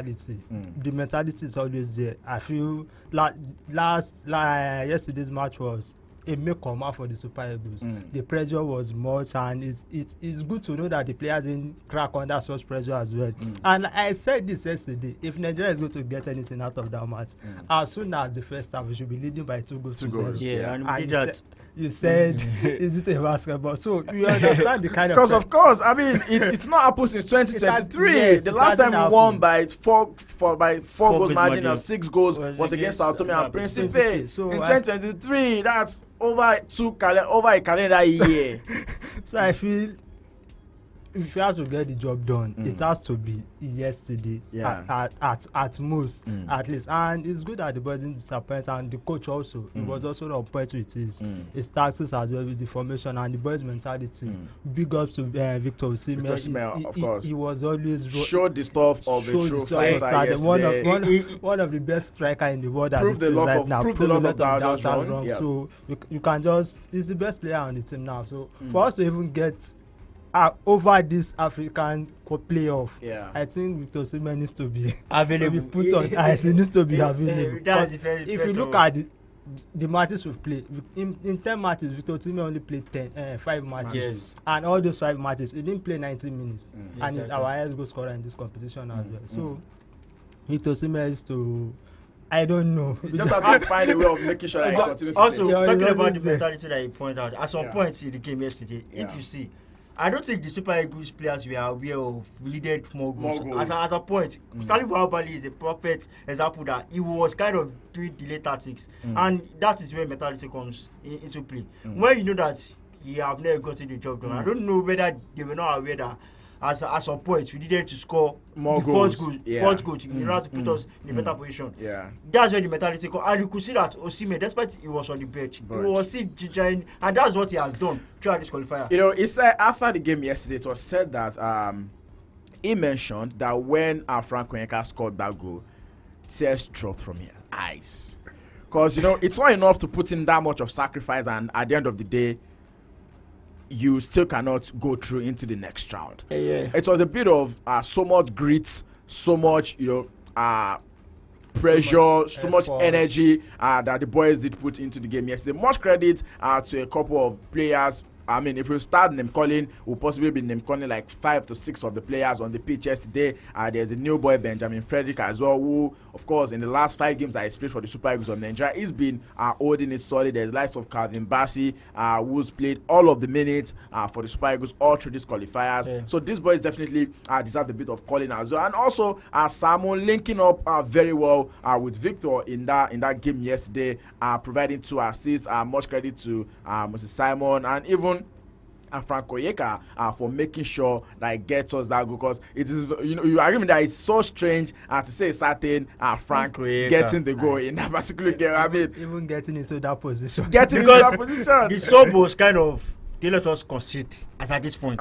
mentality. The mentality is always there. I feel yesterday's match was a make or mark for the Super Eagles. The pressure was much, and it's good to know that the players didn't crack under such pressure as well. And I said this yesterday: if Nigeria is going to get anything out of that match, as soon as the first half, we should be leading by 2 goals. Yeah, and you said, is it a basketball? So you understand the kind of. Because of course, I mean, it's not happened since 2023. The last time we won by four goals margin or 6 goals was against Sao Tome and Principe. So in 2023, that's over a calendar year. So I feel if you have to get the job done, it has to be yesterday at most, at least. And it's good that the boys didn't disappoint, and the coach also, he was also on point with his tactics as well with the formation and the boys' mentality. Big ups to Victor Osimhen. Of course. He was always showed the stuff of a true fighter yesterday. One of the best striker in the world. Proved the love of doubts wrong. Yeah. So you can just, he's the best player on the team now. So for us to even get over this African playoff, I think Victor Osimhen needs to be available. Put on ice. He needs to be available. If you look at the matches we've played, in 10 matches, Victor Osimhen only played 5 matches, and all those 5 matches, he didn't play 90 minutes, and he's our highest goal scorer in this competition as well. So Victor Osimhen is to, I don't know. You just have to find a way of making sure that he continues. Also, talking about the mentality that you pointed out, at some point in the game yesterday, if you see, I don't think the Super Eagles players were aware of needed more goals. As a point, Stanley Bali is a perfect example that he was kind of doing delay tactics, and that is where mentality comes into play. When you know that you have never gotten the job done, I don't know whether they were not aware that at some point we needed to score more goals. Fourth goal in order to put us in a better position. That's where the mentality comes, and you could see that Osimhen, despite he was on the bench, he was still ginger, and that's what he has done throughout this qualifier. You know, he said after the game yesterday, it was said that he mentioned that when Frank Onyeka scored that goal, tears dropped from his eyes, because you know it's not enough to put in that much of sacrifice, and at the end of the day, you still cannot go through into the next round. It was a bit of so much grit, so much pressure, so much energy that the boys did put into the game yesterday. Much credit to a couple of players. I mean, if we start name calling, we'll possibly be name calling like 5 to 6 of the players on the pitch yesterday. There's a new boy, Benjamin Frederick, as well, who, of course, in the last 5 games that he's played for the Super Eagles of Nigeria, he's been holding it solid. There's likes of Calvin Bassey, who's played all of the minutes for the Super Eagles all through these qualifiers. So these boys definitely deserve a bit of calling as well. And also, Samuel linking up very well with Victor in that game yesterday, providing 2 assists. Much credit to Moses Simon and even Frank Onyeka for making sure that it gets us that goal, because it is, you agree with that it's so strange to say certain Frank getting the goal in that particular game. I mean, even getting into that position. The sub was kind of, they let us concede at this point.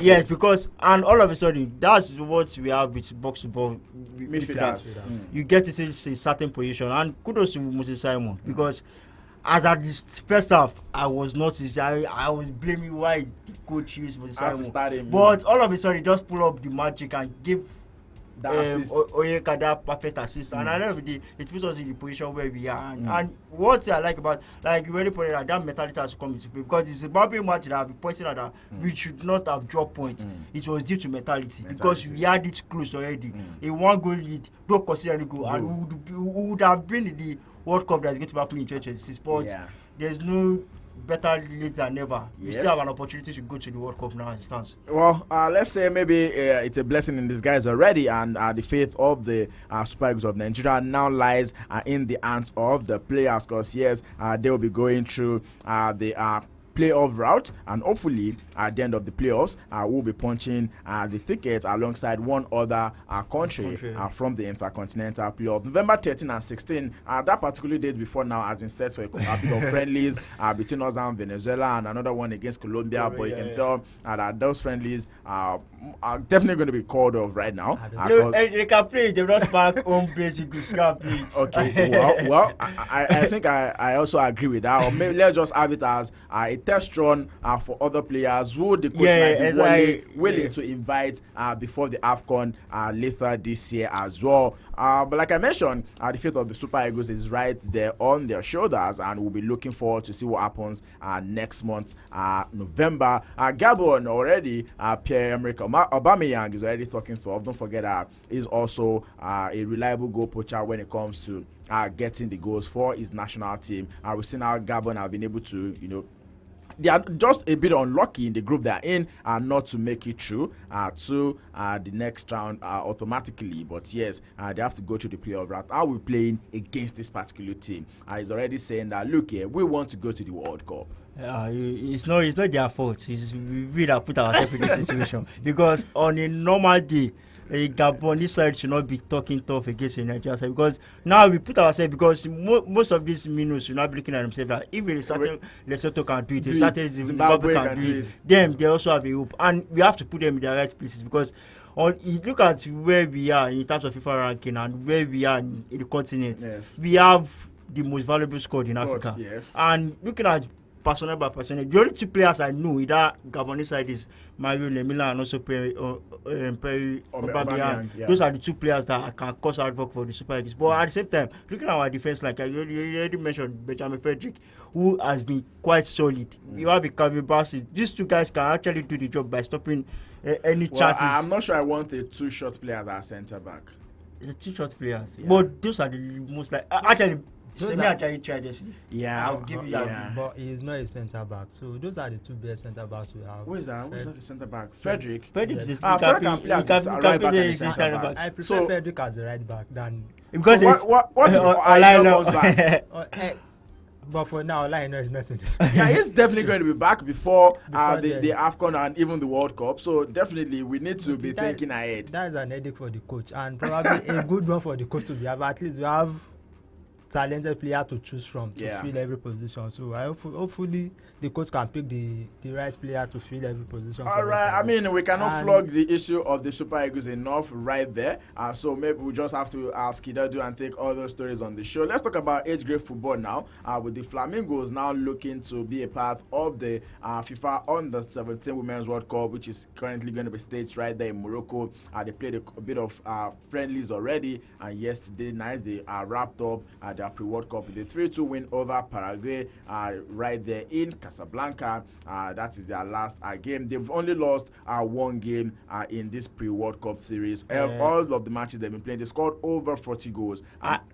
Yes, because, and all of a sudden, that's what we have with box to ball midfielders. You get to a certain position, and kudos to Moses Simon, because as at this first half, I was not. I was blaming why the coach used Moses Simon. But all of a sudden, he just pull up the magic and give Onyeka that perfect assist. And at the end of the day, it puts us in the position where we are. And what I like about, like you already pointed out, that mentality has come into play, because it's a Zimbabwe match that I've been pointing out that we should not have dropped points. It was due to mentality, because we had it close already. A 1-goal lead, don't consider any goal, and we would have been in the World Cup that's going to happen in 2026, but there's no better late than never. You still have an opportunity to go to the World Cup now as it stands. Well, let's say maybe it's a blessing in disguise already, and the faith of the Super Eagles of Nigeria now lies in the hands of the players, because yes, they will be going through the playoff route, and hopefully at the end of the playoffs we'll be punching the tickets alongside one other country from the Intercontinental Playoff. November 13 and 16, that particular date before now has been set for a bit of friendlies between us and Venezuela, and another one against Colombia, but you can tell that those friendlies are definitely going to be called off right now. They can play, they don't spark home base, you can play. Okay, well, I think I also agree with that. Or maybe let's just have it as a test run for other players who the coach might be willing to invite before the AFCON later this year as well. But like I mentioned, the fate of the Super Eagles is right there on their shoulders, and we'll be looking forward to see what happens next month, November. Gabon already, Pierre-Emerick Aubameyang is already talking for. Don't forget that he's also a reliable goal poacher when it comes to getting the goals for his national team. We've seen how Gabon have been able to, they are just a bit unlucky in the group they're in not to make it through to the next round automatically. But yes, they have to go through the playoff round. Are we playing against this particular team? He's already saying that, look here, we want to go to the World Cup. It's not their fault. It's we that put ourselves in this situation. Because on a normal day, a Gabonese side should not be talking tough against the Nigerian side, because now we put ourselves, because most of these minnows should not be looking at themselves that if a certain Lesotho can do it, a certain Zimbabwe can do it, them they also have a hope, and we have to put them in the right places, because you look at where we are in terms of FIFA ranking and where we are in the continent, we have the most valuable squad in Africa. And looking at personnel by personnel, the only two players I know in that Gabonese side is Mario Lemina and also Perry Aubameyang. Those are the two players that can cause havoc for the Super Eagles. But at the same time, looking at our defense, like you already mentioned, Benjamin Frederick, who has been quite solid. You have Calvin Bassey. These two guys can actually do the job by stopping any chances. I'm not sure I want a two short players as centre back. The two short players, but those are the most like actually. I'll give you that. But he's not a centre back, so those are the two best centre backs we have. Who is that? Who's not the centre back? Frederick. Frederick can play as a right back and a centre back. I prefer Frederick as a right back than because what if Olaino comes back? But for now, Olaino is not in this. He's definitely going to be back before the AFCON and even the World Cup. So definitely we need to be thinking ahead. That is an headache for the coach, and probably a good one for the coach to be. But at least we have talented player to choose from to fill every position. So hopefully the coach can pick the right player to fill every position. All right. I mean, we cannot flog the issue of the Super Eagles enough right there. So maybe we just have to ask Kidadu and take all those stories on the show. Let's talk about age grade football now. With the Flamingos now looking to be a part of the FIFA Under-17 Women's World Cup, which is currently going to be staged right there in Morocco. They played a bit of friendlies already, and yesterday night they wrapped up their pre-World Cup with a 3-2 win over Paraguay right there in Casablanca. That is their last game. They've only lost one game in this pre-World Cup series. All of the matches they've been playing, they scored over 40 goals.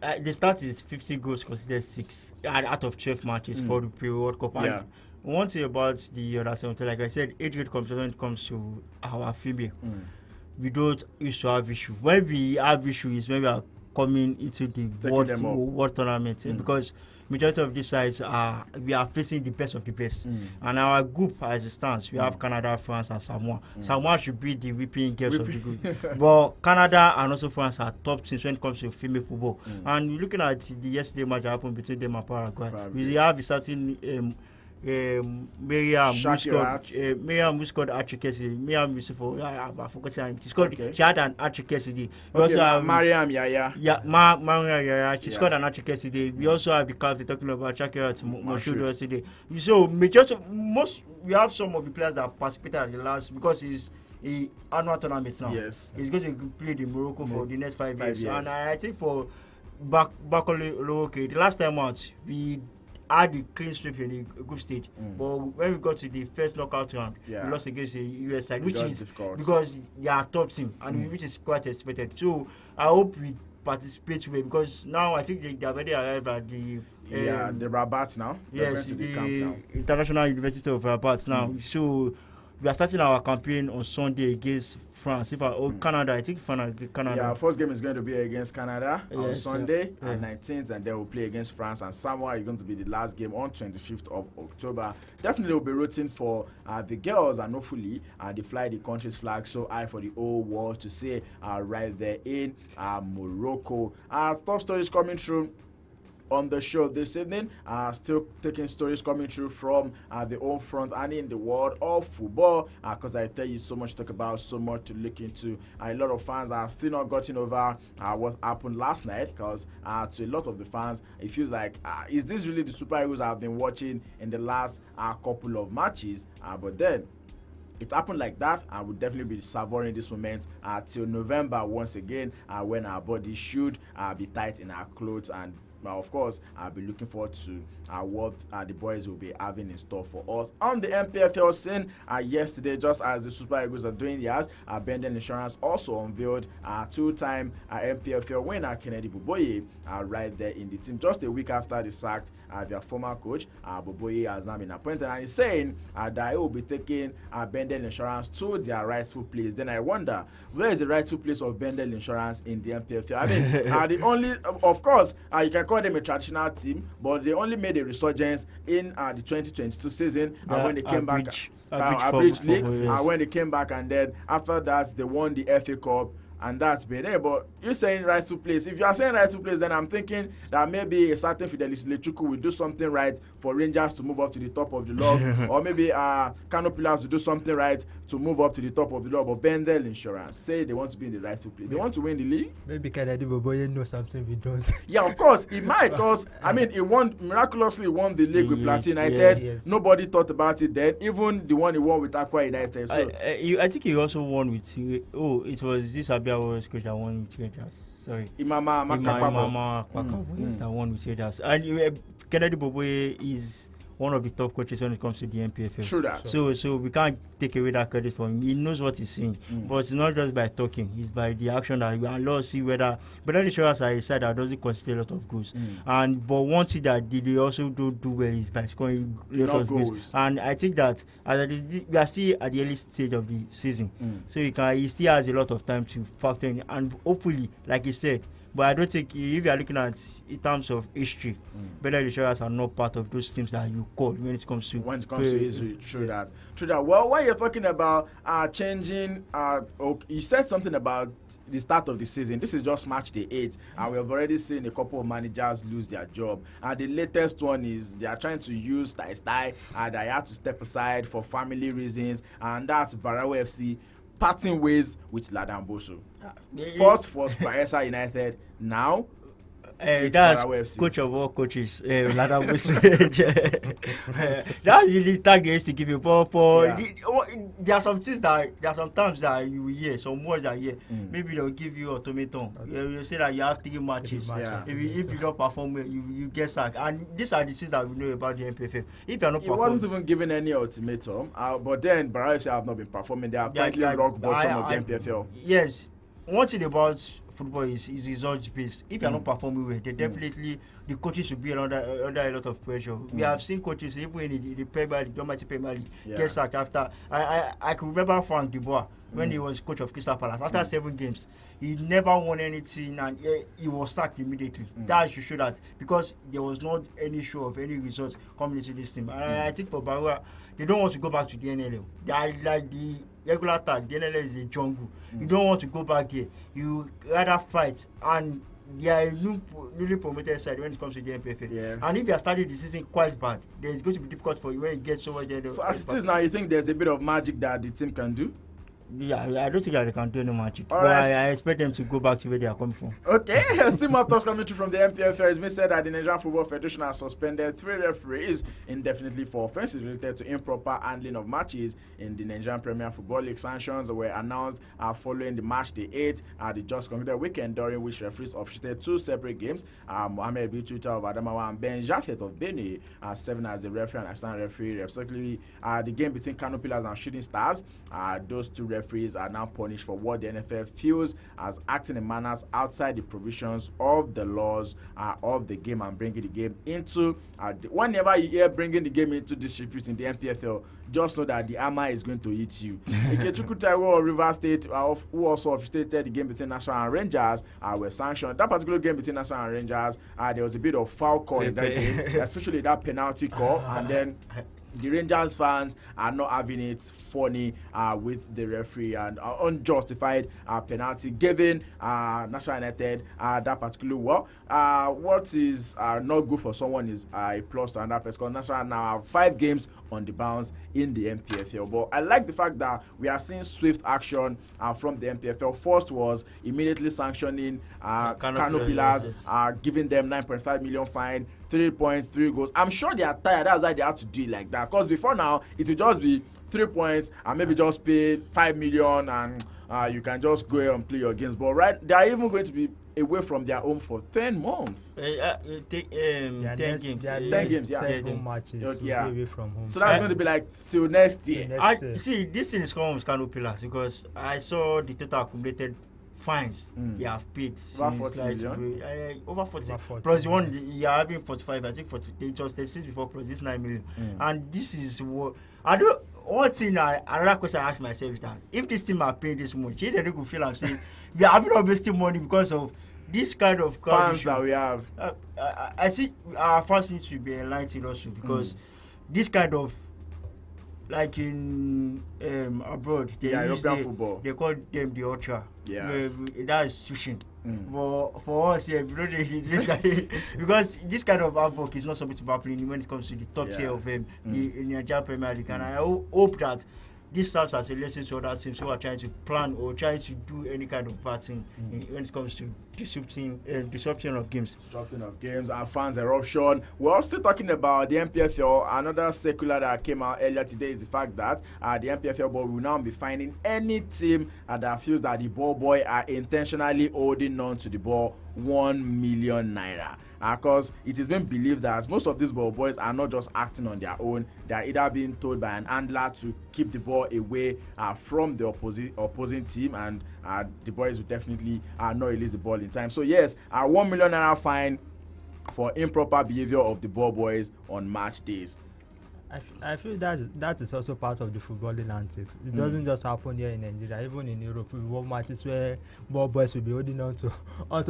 The start is 50 goals considered 6 out of 12 matches for the pre-World Cup. And one thing about the Under-17, like I said, age grade competition when it comes to our female, we don't used to have issue. When we have issue is when we are coming into the world tournament, because majority of these sides we are facing the best of the best, and our group as it stands, we have Canada, France, and Samoa. Samoa should be the whipping girls of the group, but Canada and also France are top teams when it comes to female football. And looking at the yesterday match that happened between them and Paraguay, we have a certain Miriam who scored hat-trick yesterday. Miriam Yusufu, I forgot her name. She had an hat-trick yesterday. Mariam Yaya. Mariam Yaya. She scored an hat-trick yesterday. We also have the captain talking about Shakira Moshood yesterday. So we have some of the players that participated at the last, because it's an annual tournament now. Yes. He's going to play in Morocco for the next 5 years. And I think for Bakole, the last time out, we had the clean sweep in the group stage, but when we got to the first knockout round, we lost against the US side, which is difficult because they are top team, and which is quite expected. So I hope we participate well, because now I think they have already arrived at the Rabat now. Yes, the International University of Rabat now. So we are starting our campaign on Sunday against France. Canada, I think Canada. Yeah, first game is going to be against Canada on Sunday on 19th, and then we'll play against France, and Samoa is going to be the last game on 25th of October. Definitely we'll be rooting for the girls, and hopefully they fly the country's flag so high for the whole world to see right there in Morocco. Top stories coming through on the show this evening. Still taking stories coming through from the home front and in the world of football, because I tell you so much to talk about, so much to look into. A lot of fans are still not gotten over what happened last night, because to a lot of the fans, it feels like, is this really the Super Eagles I've been watching in the last couple of matches? But then it happened like that, and we'll definitely be savoring this moment till November once again, when our bodies should be tight in our clothes. And of course, I'll be looking forward to what the boys will be having in store for us on the MPFL scene. Yesterday, just as the Super Eagles are doing theirs, Bendel Insurance also unveiled two-time MPFL winner Kennedy Boboye right there in the team, just a week after they sacked their former coach. Boboye has now been appointed, and he's saying that he will be taking Bendel Insurance to their rightful place. Then I wonder, where is the rightful place of Bendel Insurance in the MPFL? I mean, the only, of course, you can call them a traditional team, but they only made a resurgence in the 2022 season when they came back at Bridge League, when they came back, and then after that they won the FA Cup, and that's been it. But you're saying rightful place. If you are saying rightful place, then I'm thinking that maybe a certain Fidelis Lechuku will do something right for Rangers to move up to the top of the log, or maybe Kano Pillars will do something right to move up to the top of the log. But Bendel Insurance say they want to be in the rightful place. They want to win the league. Maybe Kennedy Boboye knows something we don't. Yeah, of course, he might, because I mean, he miraculously won the league with Plateau United. Yes. Nobody thought about it then. Even the one he won with Aqua United. So I think he also won with. It was this Abia Warriors coach that won with Rangers. Sorry, Imama Kwakabo. Yes, that won with Rangers. And Kennedy Boboye is one of the top coaches when it comes to the MPFL. True that. So we can't take away that credit from him. He knows what he's saying, but it's not just by talking; it's by the action that we allow to see whether. But then the show, as I said, that doesn't consider a lot of goals. But one thing that they also do well is by scoring a lot of goals. And I think that we are still at the early stage of the season, so he still has a lot of time to factor in, and hopefully, like he said. But I don't think, if you are looking at in terms of history, Bendel Insurance are not part of those teams that you call when it comes to history. True that. Well, when you're talking about changing, you said something about the start of the season. This is just match day 8, and we have already seen a couple of managers lose their job. The latest one is they are trying to use Tai, and they had to step aside for family reasons, and that's Barawa FC parting ways with Ladan Boso. First was Bayelsa United. Now that's coach of all coaches, Ladan Boso. That's the tag they used to give you. There are some things sometimes that you hear, some words that you hear. Maybe they'll give you ultimatum. You say that you have 3 matches. If you don't perform well, you get sacked. And these are the things that we know about the MPFL. If you're not, he wasn't even given any ultimatum. But then Barrage have not been performing. They are currently rock bottom of the MPFL. Yes. One thing about football is results based. If you're not performing well, then definitely the coaches will be under a lot of pressure. We have seen coaches even in the Premier League, Domestic Premier League, get sacked after. I can remember Frank Dubois when he was coach of Crystal Palace. After 7 games, he never won anything, and he was sacked immediately. That should show that, because there was not any show of any results coming into this team. And I think for Barua, they don't want to go back to the NLL. They are like the regular tag. The NLL is a jungle. You don't want to go back there. You rather fight, and they are a newly promoted side when it comes to the MPFL. Yeah. And if you are starting the season quite bad, then it's going to be difficult for you when you get over there. So as it is now, you think there's a bit of magic that the team can do? Yeah, I don't think that they can do any magic. But I expect them to go back to where they are coming from. Okay, still more thoughts coming through from the MPFL. It's been said that the Nigerian Football Federation has suspended 3 referees indefinitely for offences related to improper handling of matches in the Nigerian Premier Football League. Sanctions were announced following the match day 8 at the just concluded weekend, during which referees officiated 2 separate games. Mohamed Bituta of Adamawa and Ben Jafet of Benue serving as the referee and assistant referee, respectively. The game between Kano Pillars and Shooting Stars, those 2 referees are now punished for what the NFF feels as acting in manners outside the provisions of the laws of the game and bringing the game into whenever you hear bringing the game into disrepute in the MPFL, just know that the hammer is going to hit you. Ikechukwu Taiwo of Rivers State, who also officiated the game between National and Rangers, were sanctioned. That particular game between National and Rangers, there was a bit of foul call in that game, especially that penalty call, and then the Rangers fans are not having it funny with the referee and unjustified penalty given National United that particular war. What is not good for someone is a plus to another person, because National now have 5 games on the bounce in the MPFL. But I like the fact that we are seeing swift action from the MPFL. First was immediately sanctioning Kano Pillars, giving them 9.5 million fine, 3 points, 3 goals. I'm sure they are tired. That's why they have to do it like that. Because before now, it would just be 3 points and maybe just pay 5 million and you can just go ahead and play your games. But they are even going to be away from their home for 10 months. 10 games. 10 games, yeah. 10 home matches. Yeah. Away from home. So that's going to be like till next year. See, this thing is common with Kano Pillars, because I saw the total accumulated fines they have paid. Over 40 million? Over 40. Plus the one you are having 45. I think 40. It was 36 before, plus this 9 million. And this is what I do. One thing, another question I ask myself is that if this team are paying this much, they don't feel I'm saying we are not wasting money because of this kind of fans that we have. I see our fans need to be enlightened also, because this kind of, like in abroad, European football, they call them the ultra. Yes. That is tuition. But for us here, because this kind of outwork is not supposed to be happening when it comes to the top tier of the Nigerian Premier League. And I hope that this serves as a lesson to other teams who are trying to plan or trying to do any kind of bad thing when it comes to disruption of games. Disrupting of games and fans eruption. We're also still talking about the MPFL. Another circular that came out earlier today is the fact that the MPFL board will now be finding any team that feels that the ball boy are intentionally holding on to the ball 1 million naira. Because it is being believed that most of these ball boys are not just acting on their own. They are either being told by an handler to keep the ball away from the opposing team, and the boys will definitely not release the ball in time. So yes, 1 million naira fine for improper behavior of the ball boys on match days. I feel that is also part of the footballing antics. It doesn't just happen here in Nigeria. Even in Europe, we have matches where ball boys will be holding onto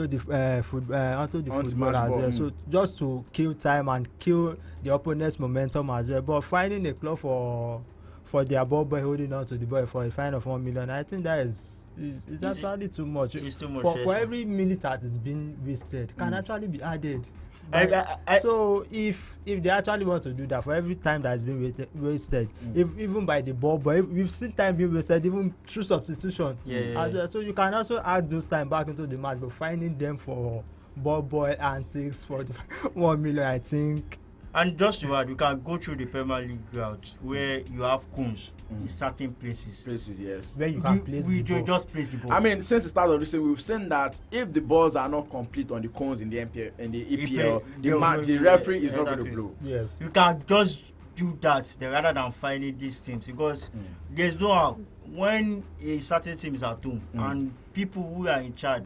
the football as well. So just to kill time and kill the opponent's momentum as well. But finding a club for their ball boy holding on to the ball for a fine of 1 million, I think that is actually too much. It's too much. For every minute that is being wasted, can actually be added. So if they actually want to do that, for every time that has been wasted, if even by the ball boy, we've seen time being wasted even through substitution as well. So you can also add those time back into the match, but finding them for ball boy antics for the 1 million, I think. And just to add, you can go through the Premier League route where you have cones in certain places. Yes. Where you can place the ball. Just place the ball. I mean, since the start of the season, we've seen that if the balls are not complete on the cones in the EPL, the referee is not going to blow. Yes. You can just do that rather than finding these teams, because there's no how. When a certain team is at home and people who are in charge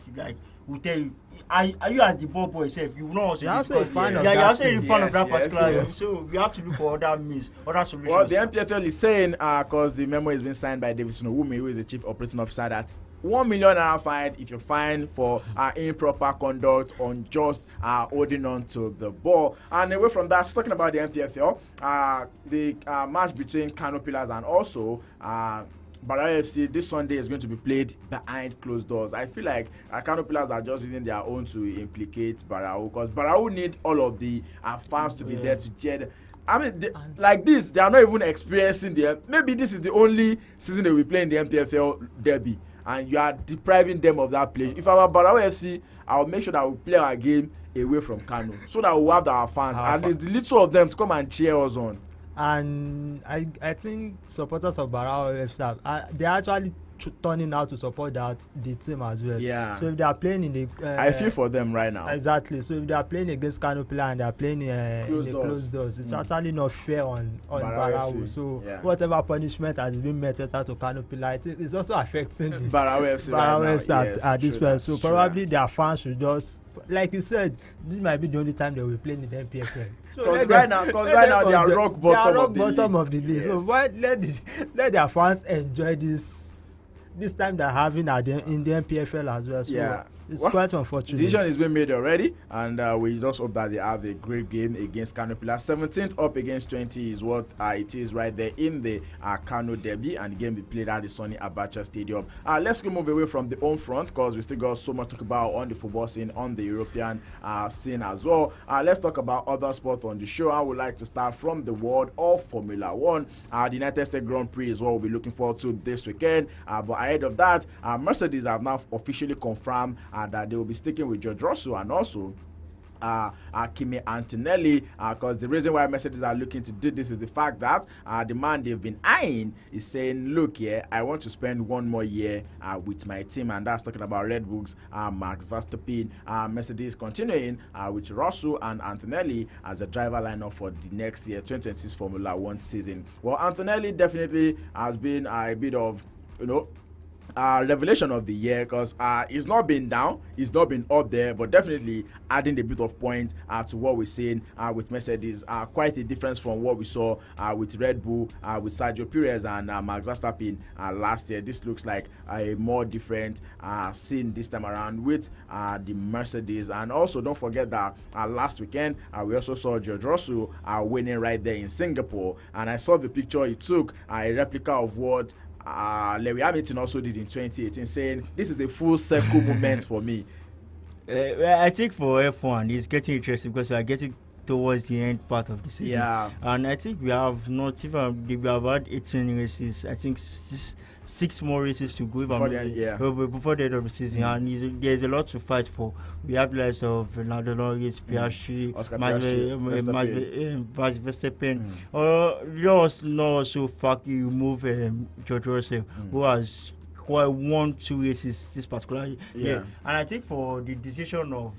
will tell you, are you as the ball boy yourself, you will not also a fan of you're that also a fan of that particular yes. So we have to look for other means, other solutions. Well, the MPFL is saying, because the memo has been signed by David Sunowumi, who is the chief operating officer, that 1 million naira fine if you're fined for improper conduct, unjust holding on to the ball. And away from that, talking about the MPFL, the match between Kano Pillars and also Barao FC this Sunday is going to be played behind closed doors. I feel like Kano Pillars are just using their own to implicate Barao, because Barao need all of the fans to be there to cheer. I mean, like this, they are not even experiencing maybe this is the only season they will play in the MPFL derby, and you are depriving them of that play. If I were Barao FC, I will make sure that we play our game away from Kano, so that we have our fans, at least the little of them, to come and cheer us on. And I think supporters of Barao FC, they're actually turning out to support the team as well. Yeah. So if they are playing in the I feel for them right now. Exactly. So if they are playing against Kano Pillars and they are playing in the closed doors, it's actually not fair on Barao. So whatever punishment has been meted out to Kano Pillars, it's also affecting the Barao FC at this point. So probably their fans should just, like you said, this might be the only time they will play in the MPFL. Because right now they are rock bottom of the league. So why let their fans enjoy this time they're having in the MPFL as well. So It's quite unfortunate. Decision is being made already, and we just hope that they have a great game against Kano Pillars. 17th up against 20 is what it is right there in the Kano Derby, and the game we played at the Sonny Abacha Stadium. Let's go move away from the home front because we still got so much to talk about on the football scene, on the European scene as well. Let's talk about other sports on the show. I would like to start from the world of Formula One. The United States Grand Prix is what we'll be looking forward to this weekend. But ahead of that, Mercedes have now officially confirmed that they will be sticking with George Russell and also Kimi Antonelli, because the reason why Mercedes are looking to do this is the fact that the man they've been eyeing is saying, look, I want to spend one more year with my team, and that's talking about Red Bull's Max Verstappen. Mercedes continuing with Russell and Antonelli as a driver lineup for the next year 2026 Formula One season. Well, Antonelli definitely has been a bit of, revelation of the year, because he's not been down, he's not been up there, but definitely adding a bit of points to what we're seeing with Mercedes. Quite a difference from what we saw with Red Bull, with Sergio Perez and Max Verstappen last year. This looks like a more different scene this time around with the Mercedes. And also don't forget that last weekend we also saw George Russell winning right there in Singapore, and I saw the picture he took, a replica of what Lewis Hamilton also did in 2018, saying this is a full circle moment for me. I think for F1 it's getting interesting because we are getting towards the end part of the season. Yeah. And I think we have not even, we have had 18 races. I think six more races to go before the end of the season. And there's a lot to fight for. We have the likes of Lando Norris, Piastri, Max Verstappen. Also fact you move George Russell, who has quite won 2 races this particular year. And I think for the decision of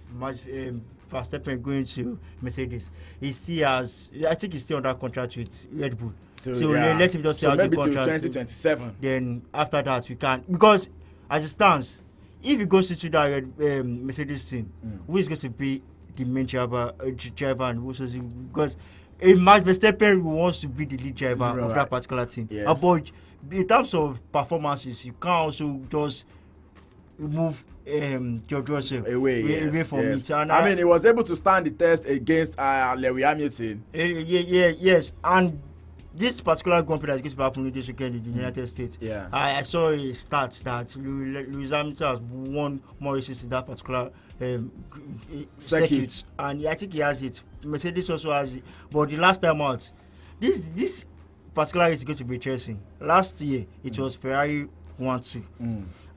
Verstappen going to Mercedes, he still has, I think he's still under contract with Red Bull. So let him just see out the contract. Maybe till 2027. Then after that we can, because as it stands, if he goes into that Mercedes team, who is going to be the main driver and who's because a Max Verstappen who wants to be the lead driver of that particular team. Yes. But in terms of performances, you can also just move George Russell away from it. And I mean, he was able to stand the test against Lewis Hamilton. Yes, and this particular Grand Prix that is going to happen this weekend in the United States, I saw a stat that Lewis Hamilton has won more races in that particular circuit, and I think he has it. Mercedes also has it, but the last time out, this particular is going to be interesting. Last year it was Ferrari 1-2.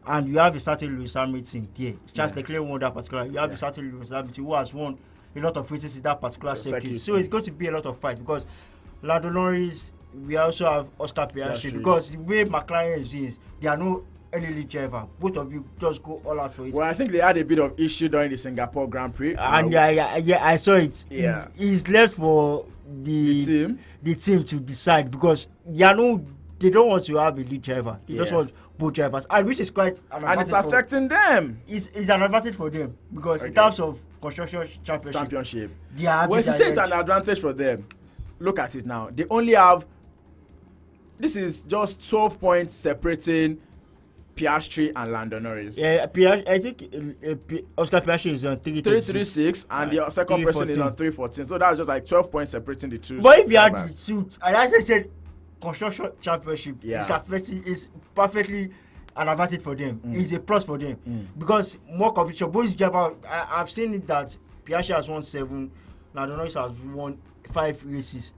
And you have a certain Lewis Hamilton there. Charles Leclerc won that particular. You have a certain Lewis Hamilton who has won a lot of races in that particular circuit. So it's going to be a lot of fight, because Lando Norris, we also have Oscar Piastri, because the way McLaren is, they are no any driver. Both of you just go all out for it. Well, I think they had a bit of issue during the Singapore Grand Prix. And I saw it. Yeah. He's left for the team to decide, because they don't want to have a lead driver. They just want both drivers, and which is quite an advantage. And it's affecting them. It's an advantage for them, because in terms of construction championship, well, if you say it's an advantage for them, look at it now. They only have, this is just 12 points separating Piastri and Lando Norris. Yeah, I think Oscar Piastri is on 336, and the second person is on 314. So that's just like 12 points separating the two. But if you had the two, and as I said, construction championship is perfectly an advantage for them. It's a plus for them, because more competition. Both driver, I've seen it that Piastri has won 7, Lando Norris has won 5 races.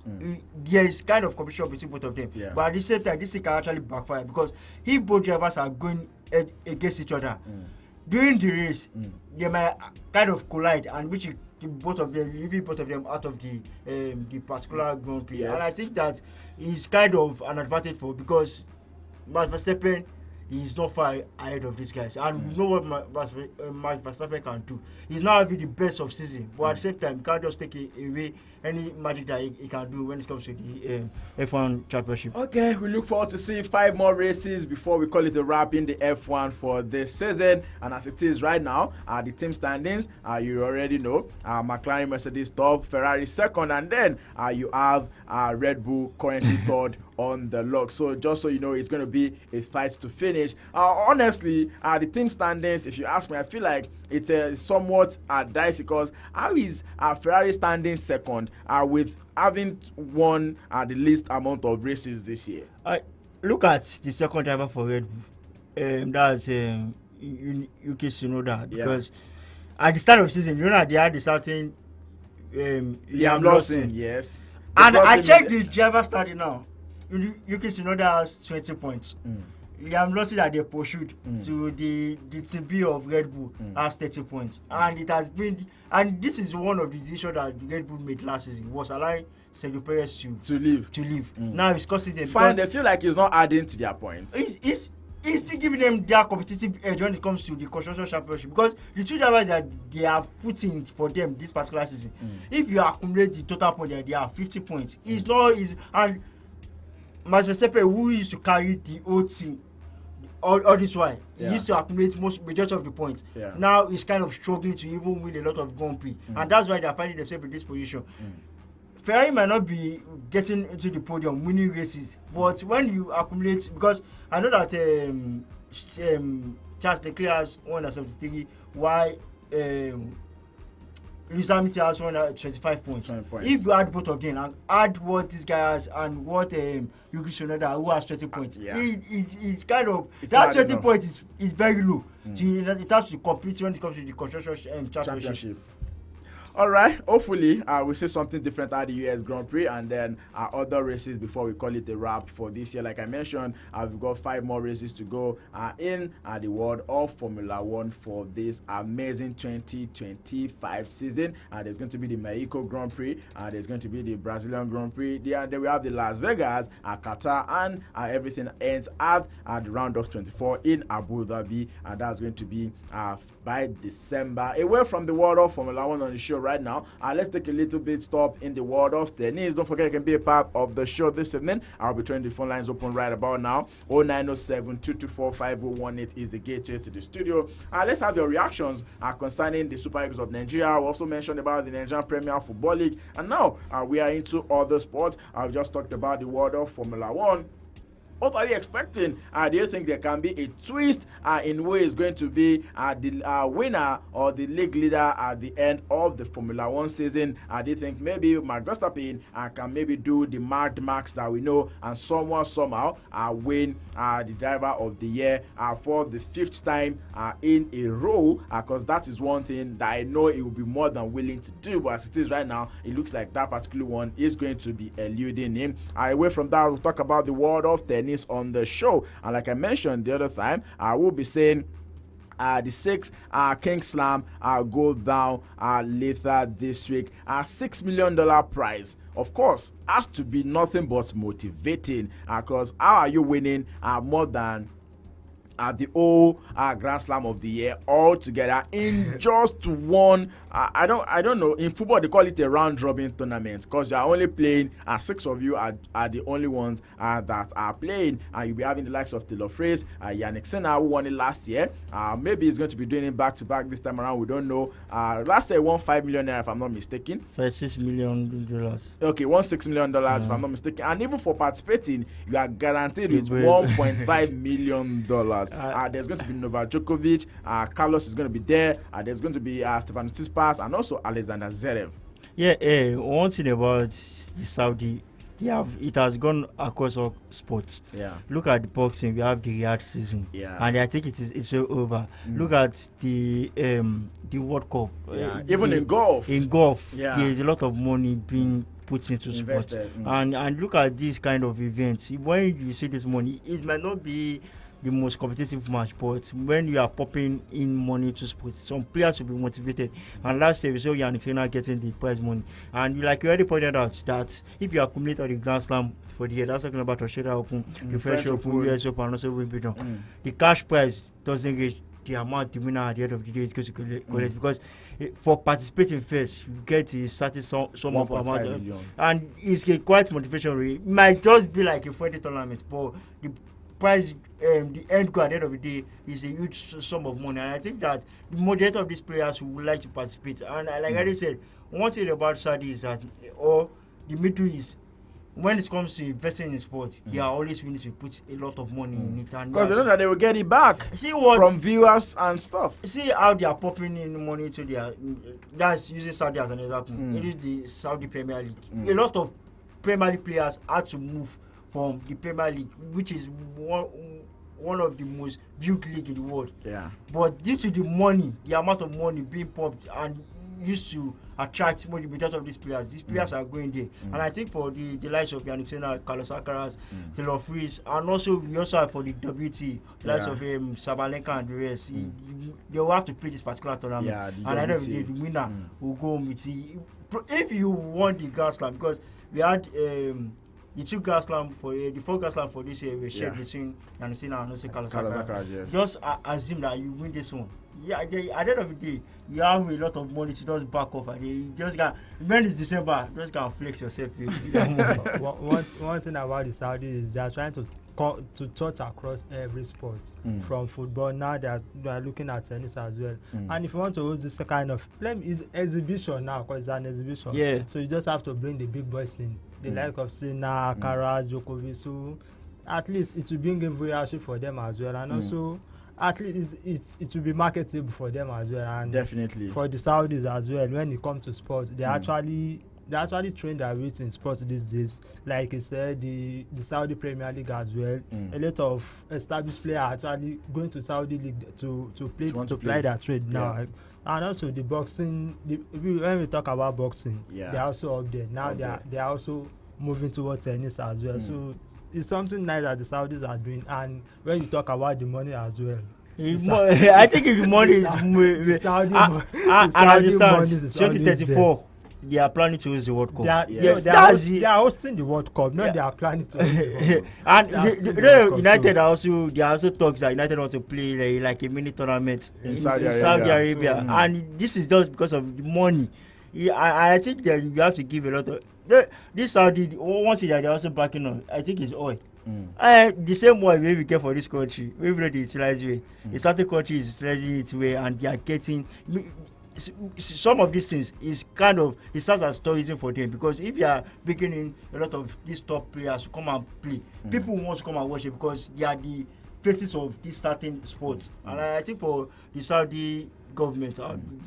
There is kind of competition between both of them. But at the same time, this thing can actually backfire, because if both drivers are going against each other during the race, they might kind of collide, and which both of them out of the particular Grand Prix. And I think that is kind of an advantage for, because Max Verstappen is not far ahead of these guys, and we know what Max Verstappen can do. He's now having the best of season, but at the same time, he can't just take away any magic that he can do when it comes to the F1 championship. Okay, we look forward to seeing 5 more races before we call it a wrap in the F1 for this season. And as it is right now, the team standings, you already know, McLaren, Mercedes top, Ferrari second, and then you have Red Bull currently third on the log. So just so you know, it's going to be a fight to finish. finish. Honestly, the team standings, if you ask me, I feel like it's somewhat dicey because how is Ferrari standing second with having won the least amount of races this year? Look at the second driver for Red Bull. That's Yuki Tsunoda, because at the start of the season, they had the starting Liam Lawson, yes. And I checked the driver starting now. Yuki Tsunoda has 20 points. Liam Lawson that they pursued to the Team B of Red Bull has 30 points. And it has been, and this is one of the decisions that Red Bull made last season, was allowing Sergio Perez to leave. Now it's costing them. Fine, they feel like he's not adding to their points. He's still giving them their competitive edge when it comes to the construction championship, because the two drivers that they have put in for them this particular season, if you accumulate the total point that they have 50 points, it's not easy. And Max Verstappen, who used to carry the whole team all this while, he used to accumulate majority of the points. Now he's kind of struggling to even win a lot of Grand Prix, and that's why they're finding themselves in this position. Ferrari might not be getting into the podium, winning races, but when you accumulate, because I know that Charles Leclerc has 173, while Lewis Hamilton has 125 points. If you add both of them and add what this guy has and what Yuki Tsunoda, who has 20 points, it's kind of, that 20 points is very low. It has to compete when it comes to the construction championship. All right, hopefully we'll see something different at the US Grand Prix and then other races before we call it a wrap for this year. Like I mentioned, we've got 5 more races to go in the world of Formula 1 for this amazing 2025 season. There's going to be the Mexico Grand Prix, there's going to be the Brazilian Grand Prix, then we have the Las Vegas, Qatar, and everything ends at the round of 24 in Abu Dhabi, and that's going to be by December. Away from the world of Formula 1 on the show right now, let's take a little bit stop in the world of tennis. Don't forget you can be a part of the show this evening. I'll be turning the phone lines open right about now. 0907-224-5018 is the gateway to the studio. Let's have your reactions concerning the Super Eagles of Nigeria. We also mentioned about the Nigerian Premier Football League, and now we are into other sports. I've just talked about the world of Formula 1. What are you expecting? Do you think there can be a twist in who is going to be the winner or the league leader at the end of the Formula 1 season? Do you think maybe Max Verstappen can maybe do the Mad Max that we know and somehow win the driver of the year for the 5th time in a row? Because that is one thing that I know he will be more than willing to do, but as it is right now, it looks like that particular one is going to be eluding him. Away from that, we'll talk about the world of tennis on the show, and like I mentioned the other time, I will be saying the 6th King Slam go down later this week. $6 million prize, of course, has to be nothing but motivating, because how are you winning more than the whole Grand Slam of the year all together in just one? I don't know. In football, they call it a round robin tournament, because you are only playing 6 of you are the only ones that are playing. You'll be having the likes of Taylor Fritz, Yannick Sinner, who won it last year. Maybe he's going to be doing it back to back this time around. We don't know. Last year he won $5 million, if I'm not mistaken. $6 million. Okay, won $6 million if I'm not mistaken. And even for participating, you are guaranteed with $1.5 million. There's going to be Novak Djokovic, Carlos is going to be there, there's going to be Stefano Tsitsipas, and also Alexander Zverev. One thing about the Saudi, it has gone across all sports. Look at the boxing, we have the Riyadh season, and I think it's over. Look at the World Cup. Even in golf, there's a lot of money being put into sports, and look at these kind of events. When you see this money, it might not be the most competitive match, but when you are popping in money to sports, some players will be motivated. And last year we saw Yannick Sinner getting the prize money, and you already pointed out that if you accumulate all the Grand Slam for the year, that's talking about Australia Open, the French Open, US Open, and also Wimbledon, the cash prize doesn't reach the amount the winner at the end of the day is going to collect, because for participating first, you get a certain sum of amount, and it's a quite motivation. It might just be like a friendly tournament, but the prize, the end goal at the end of the day is a huge sum of money, and I think that the majority of these players would like to participate. And like I said, one thing about Saudi is that, or the Middle East, when it comes to investing in sports, they are always willing to put a lot of money in it. Because they know that they will get it back from viewers and stuff. See how they are popping in money to their. That's using Saudi as an example. It is the Saudi Premier League. A lot of Premier League players had to move from the Premier League, which is one of the most viewed league in the world. Yeah. But due to the money, the amount of money being pumped and used to attract majority of these players are going there. And I think for the likes of Yannick Sinner, Carlos Alcaraz, Taylor Fritz, and we also have for the WT, likes of Sabalenka and the rest. They will have to play this particular tournament. Yeah, and I know the winner will go home with the. If you won the Grand Slam, because we had the two Grand Slam for the 4 Grand Slam for this year were shared between Yannick Sinner and also Carlos Alcaraz. Yes. Just assume that you win this one. Yeah, at the end of the day, you have a lot of money to just back up, and you just can. When it's December, just can flex yourself. One thing about the Saudis is they are trying to touch across every sport, from football. Now they are looking at tennis as well. And if you want to host this kind of exhibition now, because it's an exhibition, so you just have to bring the big boys in, the like of Sinner, Alcaraz, Djokovic. So at least it will bring a viewership for them as well, and also. At least it will be marketable for them as well, and definitely for the Saudis as well. When it comes to sports, they actually train their wits in sports these days. Like I said, the Saudi Premier League as well. A lot of established players are actually going to Saudi League to play their trade now. And also the boxing. When we talk about boxing, they're also up there now. They are also moving towards tennis as well. So it's something nice that the Saudis are doing. And when you talk about the money as well, I think if the money is the Saudi money is 2034. They are planning to use the World Cup. They are hosting the World Cup. No, they are planning to host the World Cup. And United are also talks that United want to play like a mini tournament in Saudi Arabia. And this is just because of the money. I think that you have to give a lot of this Saudi. One thing that they're also backing on, I think, is oil. The same way we get for this country, we really utilize way. A certain country is utilizing its way, and they are getting some of these things is kind of it serves as tourism for them, because if you are bringing in a lot of these top players to come and play, people want to come and watch it because they are the faces of these certain sports. And I think for the Saudi government,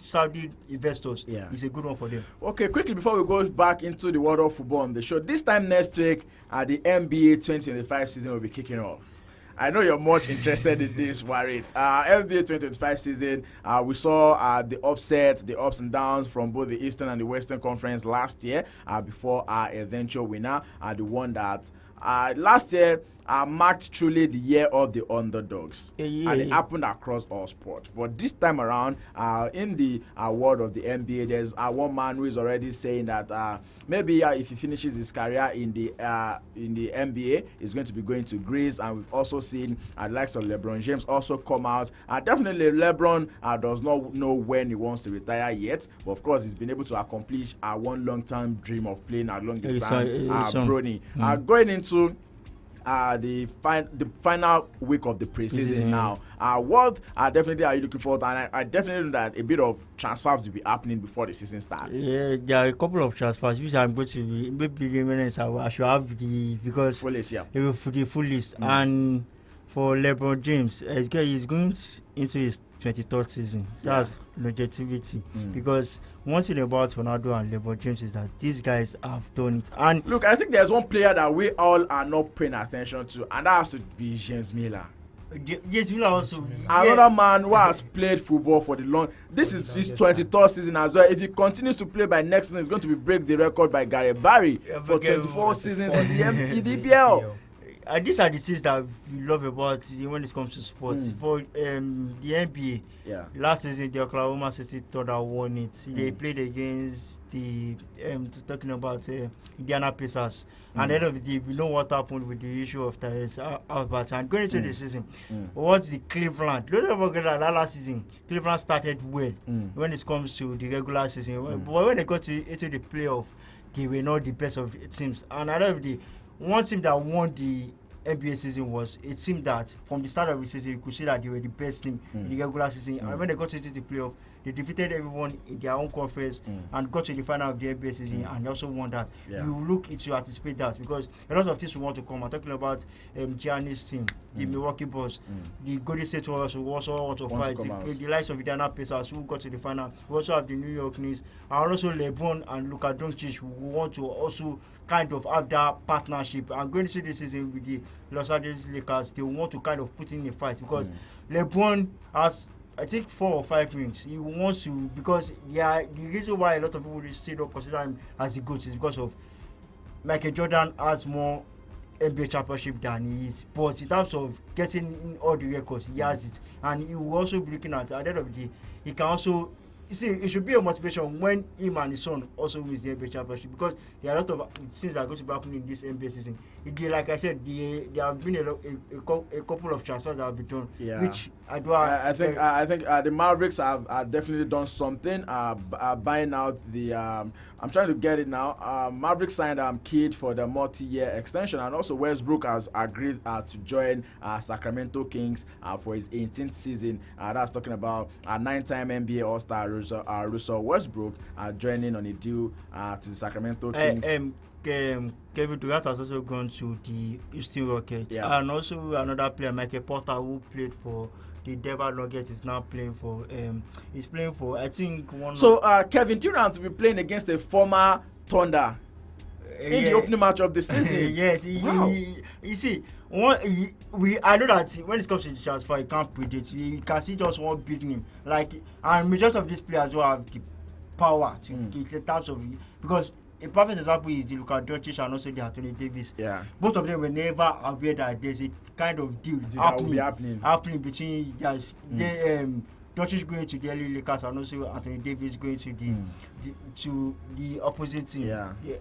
Saudi investors, it's a good one for them. Okay, quickly before we go back into the world of football on the show, this time next week, the NBA 2025 season will be kicking off. I know you're much interested in this, Warid. NBA 2025 season, we saw the upsets, the ups and downs from both the Eastern and the Western Conference last year before our eventual winner, the one that last year marked truly the year of the underdogs. And it happened across all sports. But this time around, in the world of the NBA, there's one man who is already saying that maybe if he finishes his career in the NBA, he's going to be going to Greece. And we've also seen the likes of LeBron James also come out. Definitely LeBron does not know when he wants to retire yet. But of course, he's been able to accomplish one long-term dream of playing along his son, Bronny. Going into the final week of the preseason now. What definitely are you looking forward to? And I definitely know that a bit of transfers will be happening before the season starts. Yeah, there are a couple of transfers which I'm going to maybe I should have because full list, for the full list. And for LeBron James, he's going into his 23rd season. That's longevity. Because one thing about Ronaldo and LeBron James is that these guys have done it. And look, I think there's one player that we all are not paying attention to, and that has to be James Miller. James Miller also. Another man who has played football for the long. This is his 23rd season as well. If he continues to play by next season, he's going to break the record by Gary Barry for 24 seasons in the MTDBL. These are the things that we love about when it comes to sports. For the NBA, last season the Oklahoma City Thunder won it. They played against the talking about Indiana Pacers. And at the end of the day, we know what happened with the issue of Tyrese Albert. And going into the season, what's the Cleveland? Don't ever forget that last season, Cleveland started well when it comes to the regular season. But when they got into the playoff, they were not the best of teams. And at the end of the day, one team that won the NBA season was a team that from the start of the season you could see that they were the best team in the regular season. And when they got into the playoff, they defeated everyone in their own conference and got to the final of the NBA season and also won that. You look to anticipate that because a lot of things we want to come. I'm talking about Giannis team, the Milwaukee Bucks, the Golden State Warriors who also want to fight, the likes of Indiana Pacers who got to the final. We also have the New York Knicks and also LeBron and Luka Doncic who want to also kind of have that partnership. And going into this season with the Los Angeles Lakers, they want to kind of put in a fight because LeBron has, I think, 4 or 5 rings. He wants to, because the reason why a lot of people still don't consider him as the GOAT is because of Michael Jordan has more NBA championship than he is. But in terms of getting in all the records, he has it. And he will also be looking at the end of the day, he can also, you see, it should be a motivation when him and his son also wins the NBA championship because there are a lot of things that are going to be happening in this NBA season. Like I said, there have been a couple of transfers that have been done, which I think the Mavericks have definitely done something. Buying out the I'm trying to get it now. Mavericks signed Kidd for the multi-year extension, and also Westbrook has agreed to join Sacramento Kings for his 18th season. That's talking about a 9-time NBA All-Star Russell Westbrook joining on a deal to the Sacramento Kings. Kevin Durant has also gone to the Houston Rockets, and also another player, Michael Porter, who played for the Denver Nuggets, is now playing for. He's playing for, I think, one. So, Kevin Durant will be playing against a former Thunder in the opening match of the season. Yes, you see, I know that when it comes to the transfer, you can't predict. You can see just one big name, and majority of these players will have the power to in terms of, because a perfect example is the Luka Doncic and also the Anthony Davis. Both of them were never aware that there's a kind of deal happening between guys. Doncic going to the LA Lakers and also Anthony Davis going to the opposite team.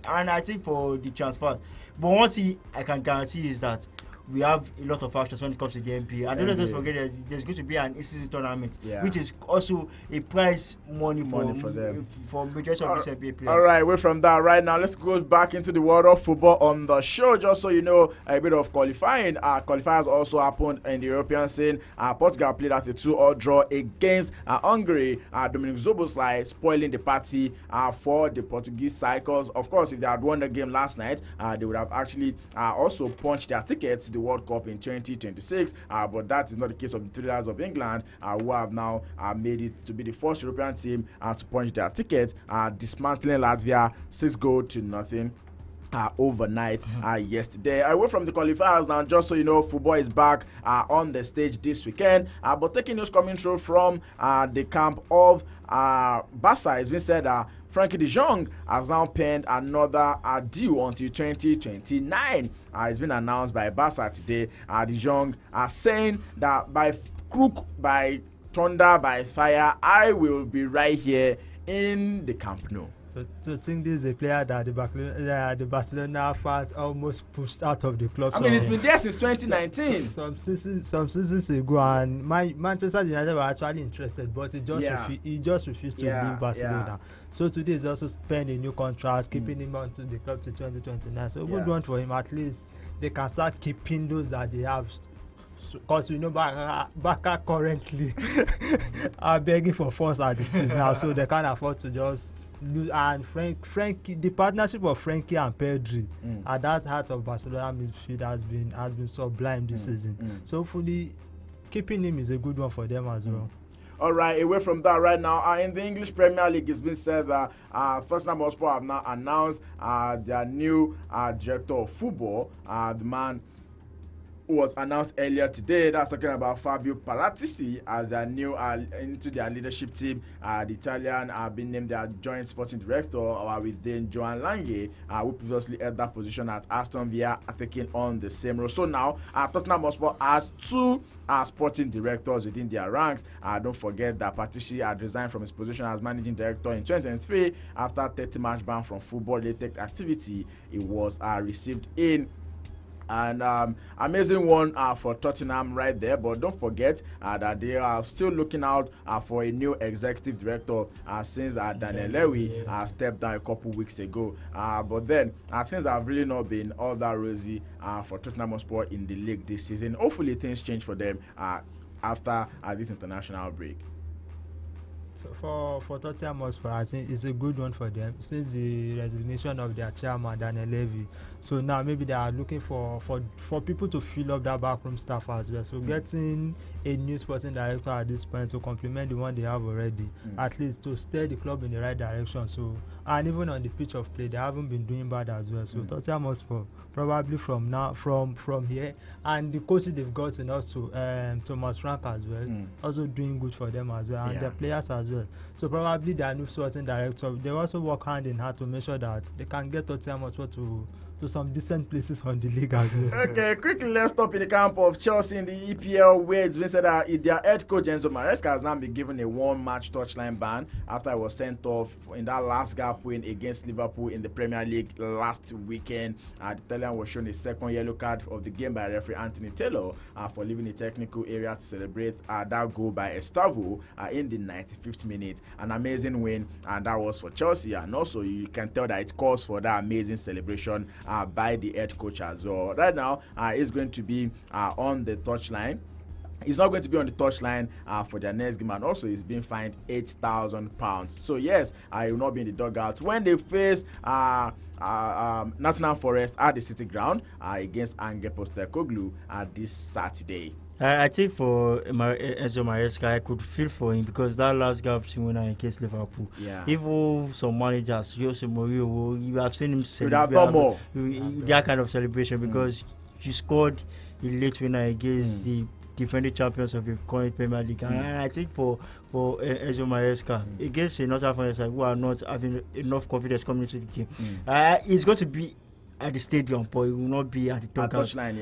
And I think for the transfers, but one thing I can guarantee is that we have a lot of actions when it comes to the NBA. And don't just forget there's going to be an in-season tournament, which is also a prize money for them, for majority of these NBA players. All right, away from that right now, let's go back into the world of football on the show. Just so you know, a bit of qualifying. Qualifiers also happened in the European scene. Portugal played at a 2-2 draw against Hungary. Dominic Szoboszlai spoiling the party for the Portuguese side. Because, of course, if they had won the game last night, they would have actually also punched their tickets the World Cup in 2026, but that is not the case of the Three Lions of England, who have now made it to be the first European team to punch their tickets, dismantling Latvia 6-0 overnight yesterday. Away from the qualifiers now, just so you know, football is back on the stage this weekend, but taking news coming through from the camp of Barca, it's been said Frankie de Jong has now penned another deal until 2029. It's been announced by Barca today. De Jong are saying that by crook, by thunder, by fire, I will be right here in the Camp Nou. To think this is a player that the Barcelona fans almost pushed out of the club. I mean, it's been there since 2019. Some seasons ago, and Manchester United were actually interested, but he just refused to leave Barcelona. So today is also spend a new contract, keeping him on to the club to 2029. So good one for him. At least they can start keeping those that they have. Because we know Barca currently are begging for funds as it is now, so they can't afford to just lose. And Frankie, the partnership of Frankie and Pedri at that heart of Barcelona midfield has been sublime this season. So hopefully keeping him is a good one for them as well. All right, away from that right now, in the English Premier League, it's been said that Tottenham Hotspur have now announced their new director of football, the man who was announced earlier today. That's talking about Fabio Paratici as their new into their leadership team. The Italian been named their joint sporting director with then Joan Lange, who previously held that position at Aston Villa, taking on the same role. So now Tottenham Hotspur has two sporting directors within their ranks. Don't forget that Paratici had resigned from his position as managing director in 2023 after 30-match ban from football-related activity. It was received in. And amazing one for Tottenham right there, but don't forget that they are still looking out for a new executive director since Daniel Levy stepped down a couple weeks ago. But then things have really not been all that rosy for Tottenham Hotspur in the league this season. Hopefully things change for them after this international break. So for Tottenham Hotspur, I think it's a good one for them since the resignation of their chairman Daniel Levy. So now maybe they are looking for people to fill up that backroom staff as well. So getting a new sporting director at this point to complement the one they have already, at least to steer the club in the right direction. So and even on the pitch of play, they haven't been doing bad as well. So Tottenham Hotspur probably from here, and the coaches they've gotten also Thomas Frank as well, also doing good for them as well, and their players as well. So probably their new sporting director, they also work hand in hand to make sure that they can get Tottenham Hotspur to some decent places on the league as well. Okay, quickly let's stop in the camp of Chelsea in the EPL, where it's been said that their head coach Enzo Maresca has now been given a one-match touchline ban after he was sent off in that last gap win against Liverpool in the Premier League last weekend. The Italian was shown a second yellow card of the game by referee Anthony Taylor for leaving the technical area to celebrate that goal by Estavo in the 95th minute. An amazing win, and that was for Chelsea, and also you can tell that it calls for that amazing celebration by the head coach as well. Right now, he's going to be on the touchline. He's not going to be on the touchline for their next game, and also he's being fined £8,000. So yes, he will not be in the dugout when they face Nottingham Forest at the City Ground against Ange Postecoglou this Saturday. I think for Enzo Maresca, I could feel for him because that last gap winner against Liverpool. Yeah. Even some managers, Jose Mourinho, you have seen him celebrate that kind of celebration because you scored a late winner against the defending champions of the current Premier League. And I think for Enzo Maresca against a Nottingham Forest who are not having enough confidence coming into the game, he's going to be at the stadium, but he will not be at the touchline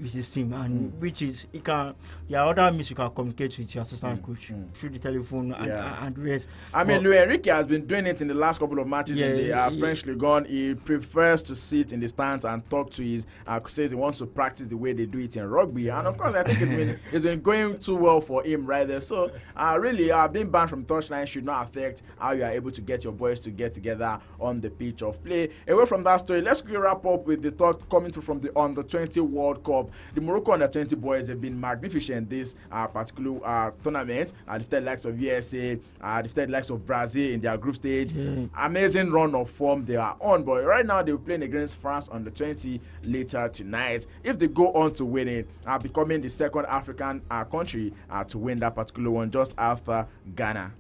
with his team, and which is there are other means you can communicate with your assistant coach through the telephone and rest. I mean, Luis Enrique has been doing it in the last couple of matches in the French Ligue 1. He prefers to sit in the stands and talk to his says he wants to practice the way they do it in rugby, and of course I think it's been going too well for him right there. So really being banned from touchline should not affect how you are able to get your boys to get together on the pitch of play. Away from that story, let's wrap up with the thought coming through from the Under-20 World Cup. The Morocco Under-20 boys have been magnificent this particular tournament. Defeated likes of USA, defeated likes of Brazil in their group stage. Amazing run of form they are on, but right now they're playing against France Under-20 later tonight. If they go on to win it, becoming the second African country to win that particular one, just after Ghana.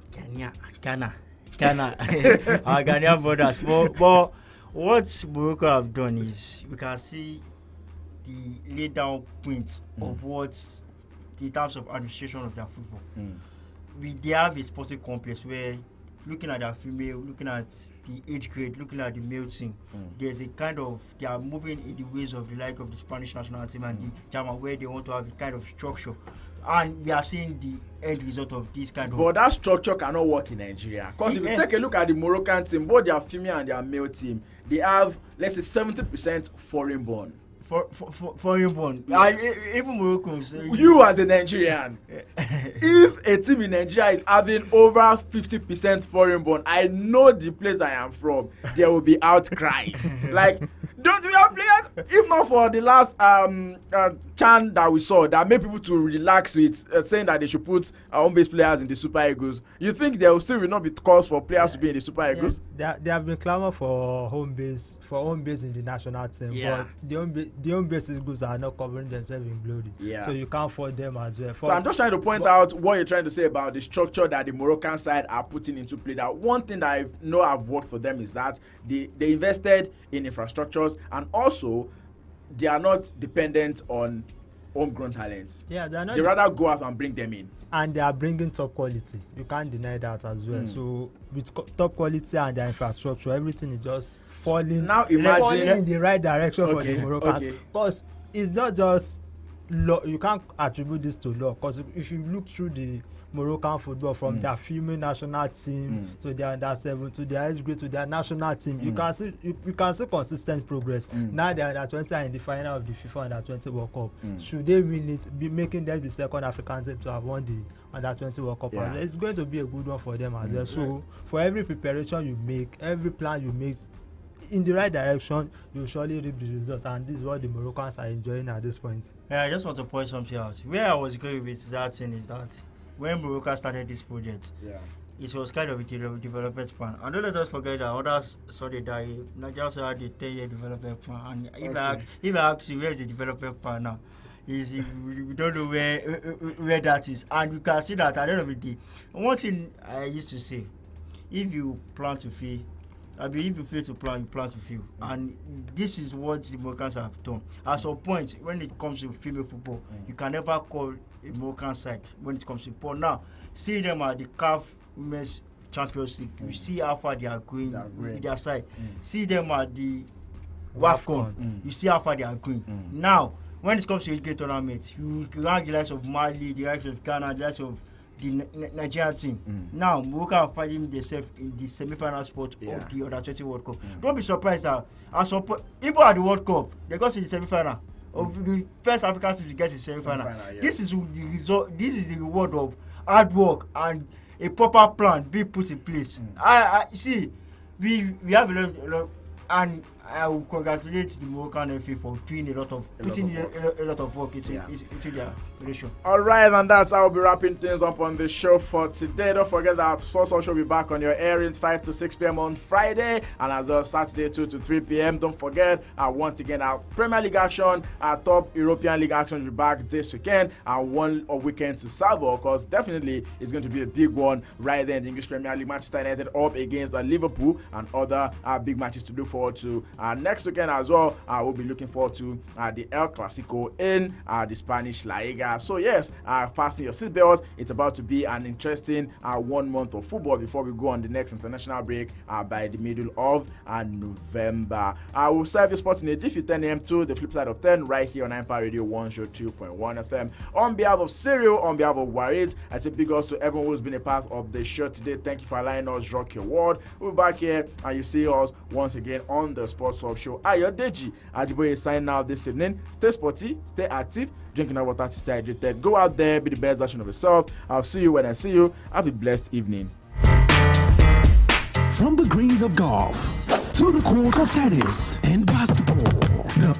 Ghana. Our Ghanaian brothers. But what Morocco have done is we can see the laid down point of what the terms of administration of their football. They have a sporting complex where looking at their female, looking at the age grade, looking at the male team, there's a kind of, they are moving in the ways of the like of the Spanish national team and the German, where they want to have a kind of structure. And we are seeing the end result of this kind of. But that structure cannot work in Nigeria. Because if you take a look at the Moroccan team, both their female and their male team, they have, let's say, 70% foreign born. Foreign born. Yes. Even Moroccans. You as a Nigerian, if a team in Nigeria is having over 50% foreign born, I know the place I am from, there will be outcries. Like, don't we have players? If not for the last chant that we saw that made people to relax with saying that they should put home-based players in the Super Eagles, you think there will still not be cause for players to be in the Super Eagles? They have been clamoring for home base in the national team, but the home-based Eagles are not covering themselves in glory, so you can't afford them as well. So I'm just trying to point out what you're trying to say about the structure that the Moroccan side are putting into play. That one thing that I know I've worked for them is that they invested in infrastructures, and also they are not dependent on homegrown talents. Yeah, they rather go out and bring them in. And they are bringing top quality. You can't deny that as well. So with top quality and their infrastructure, everything is just falling. Now imagine falling in the right direction for the Moroccans. Because it's not just law. You can't attribute this to law. Because if you look through the Moroccan football from their female national team to their under-7 to their age grade to their national team, you can see consistent progress. Now they are under-20 in the final of the FIFA Under-20 World Cup. Should they win it, be making them the second African team to have won the Under-20 World Cup? It's going to be a good one for them as well. So for every preparation you make, every plan you make in the right direction, you surely reap the result, and this is what the Moroccans are enjoying at this point. I just want to point something out. Where I was going with that thing is that when Morocco started this project, it was kind of a development plan. And don't let us forget that others saw the die. Nigeria also had a 10-year development plan. And if I ask you where is the development plan now, we don't know where that is. And you can see that at the end of the day. One thing I used to say, if you plan to fail, if you fail to plan, you plan to fail. And this is what the Moroccans have done. At some point, when it comes to female football, you can never call a Moroccan side when it comes to football. Now, see them at the CAF Women's Champions League. You see how far they are going with their side. See them at the WAFCON. You see how far they are going. Now, when it comes to UK tournament, you rank the likes of Mali, the likes of Ghana, the likes of the Nigerian team. Now, Morocco are finding themselves in the semi-final spot of the Under-20 World Cup. Don't be surprised that at some point, even at the World Cup, they got to the semi-final. Of the first African team to get to the semi-final. This is the result. This is the reward of hard work and a proper plan being put in place. I see. We have a lot, and I will congratulate the Moroccan FA for doing a lot of work into their relation. All right, and that's how we'll be wrapping things up on the show for today. Don't forget that Sports Hub will be back on your airings 5 to 6 p.m. on Friday, and as well Saturday 2 to 3 p.m. Don't forget, once again, our Premier League action, our top European League action will be back this weekend, and one weekend to Salvo, because definitely it's going to be a big one right there in the English Premier League. Manchester United up against Liverpool, and other big matches to look forward to. Next weekend as well, we'll be looking forward to the El Clasico in the Spanish La Liga. So yes, fasten your seatbelt. It's about to be an interesting 1 month of football before we go on the next international break by the middle of November. We'll serve you sports in a jiffy 10 a.m. to the flip side of 10 right here on Empire Radio 102.1 FM. On behalf of Cyril, on behalf of Warid, I say big ups to everyone who's been a part of the show today. Thank you for allowing us rock your world. We'll be back here and you see us once again on the Sports Hub Show. Ayodeji Ajiboye signing out this evening. Stay sporty, stay active, drinking our water to stay hydrated. Go out there, be the best version of yourself. I'll see you when I see you. Have a blessed evening. From the greens of golf to the courts of tennis and basketball, the